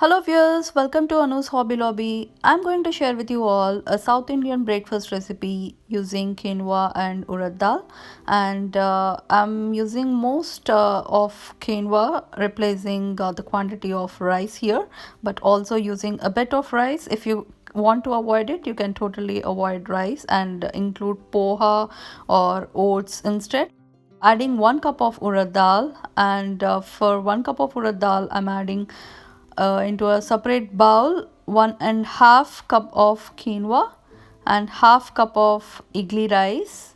Hello viewers, welcome to Anushobbylobby. I'm going to share with you all a South Indian breakfast recipe using quinoa and urad dal, and I'm using most of quinoa, replacing the quantity of rice here, but also using a bit of rice. If you want to avoid it, you can totally avoid rice and include poha or oats instead. Adding 1 cup of urad dal, and for 1 cup of urad dal I'm adding into a separate bowl 1.5 cup of quinoa and half cup of idli rice,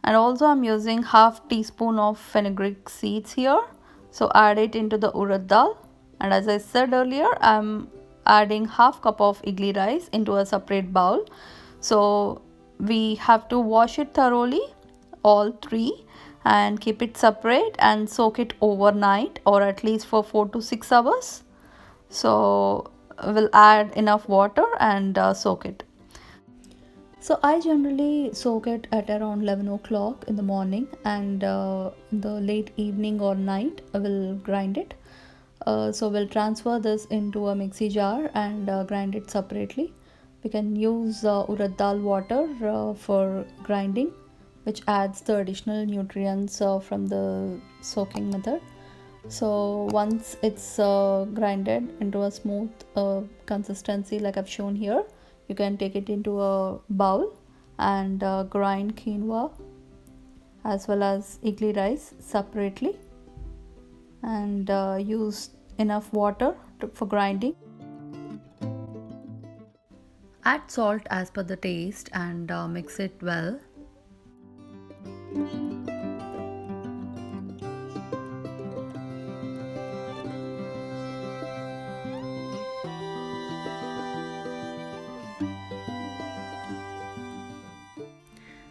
and also I'm using half teaspoon of fenugreek seeds here. So add it into the urad dal, and as I said earlier, I'm adding half cup of idli rice into a separate bowl. So we have to wash it thoroughly, all three, and keep it separate and soak it overnight or at least for 4 to 6 hours. So we'll add enough water and soak it. So I generally soak it at around 11 o'clock in the morning, and in the late evening or night I will grind it. So we'll transfer this into a mixie jar and grind it separately. We can use urad dal water for grinding, which adds the additional nutrients from the soaking method. So once it's grinded into a smooth consistency like I've shown here, you can take it into a bowl and grind quinoa as well as idli rice separately, and use enough water for grinding. Add salt as per the taste and mix it well.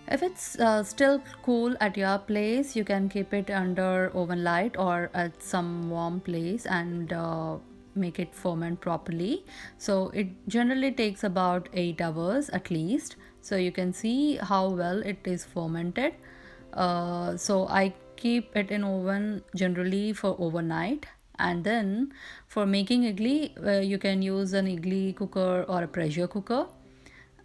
If it's still cool at your place, you can keep it under oven light or at some warm place and make it ferment properly. So it generally takes about 8 hours at least. So you can see how well it is fermented. So I keep it in oven generally for overnight. And then for making idli, you can use an idli cooker or a pressure cooker,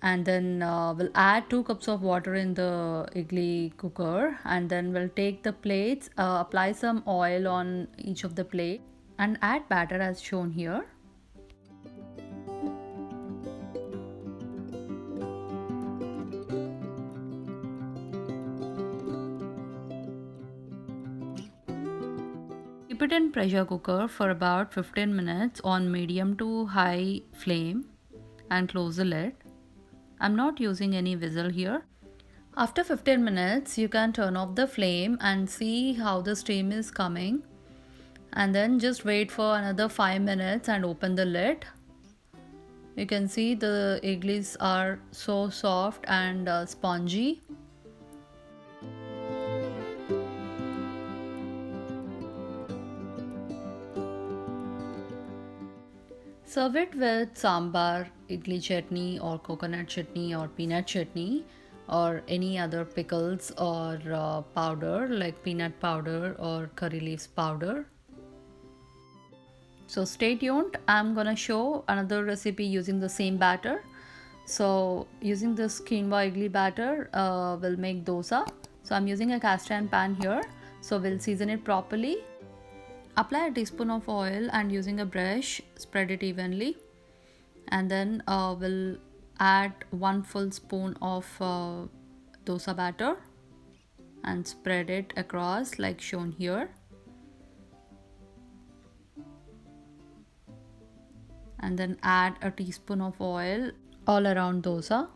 and then we'll add 2 cups of water in the idli cooker, and then we'll take the plates, apply some oil on each of the plate and add batter as shown here. Keep it in pressure cooker for about 15 minutes on medium to high flame and close the lid. I'm not using any whistle here. After 15 minutes, you can turn off the flame and see how the steam is coming. And then just wait for another 5 minutes and open the lid. You can see the idlis are so soft and spongy. Serve it with sambar, idli chutney or coconut chutney or peanut chutney or any other pickles or powder like peanut powder or curry leaves powder. So stay tuned. I'm gonna show another recipe using the same batter. So using this quinoa idli batter, we'll make dosa. So I'm using a cast iron pan here. So we'll season it properly. Apply a teaspoon of oil and using a brush spread it evenly, and then we'll add 1 full spoon of dosa batter and spread it across like shown here, and then add a teaspoon of oil all around dosa.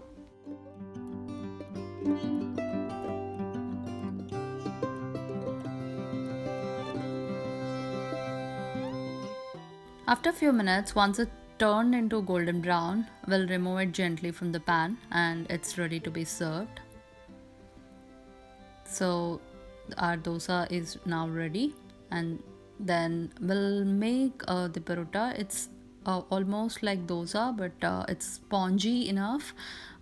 After a few minutes, once it turned into golden brown, we'll remove it gently from the pan and it's ready to be served. So our dosa is now ready, and then we'll make the Dibbarotte. It's almost like dosa, but it's spongy enough,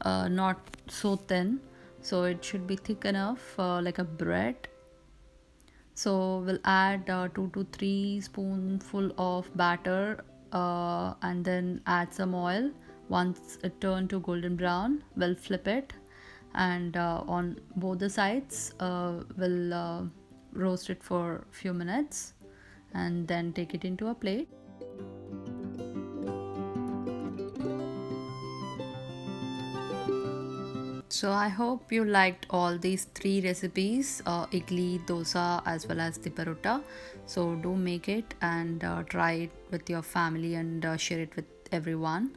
not so thin. So it should be thick enough like a bread. So we'll add 2 to 3 spoonful of batter and then add some oil. Once it turns to golden brown, we'll flip it, and on both the sides we'll roast it for a few minutes and then take it into a plate. So I hope you liked all these three recipes, idli, dosa as well as Dibbarotte. So do make it and try it with your family and share it with everyone.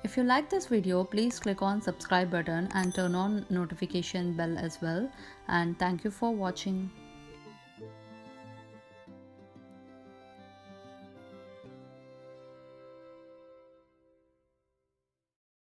If you like this video, please click on subscribe button and turn on notification bell as well. And thank you for watching.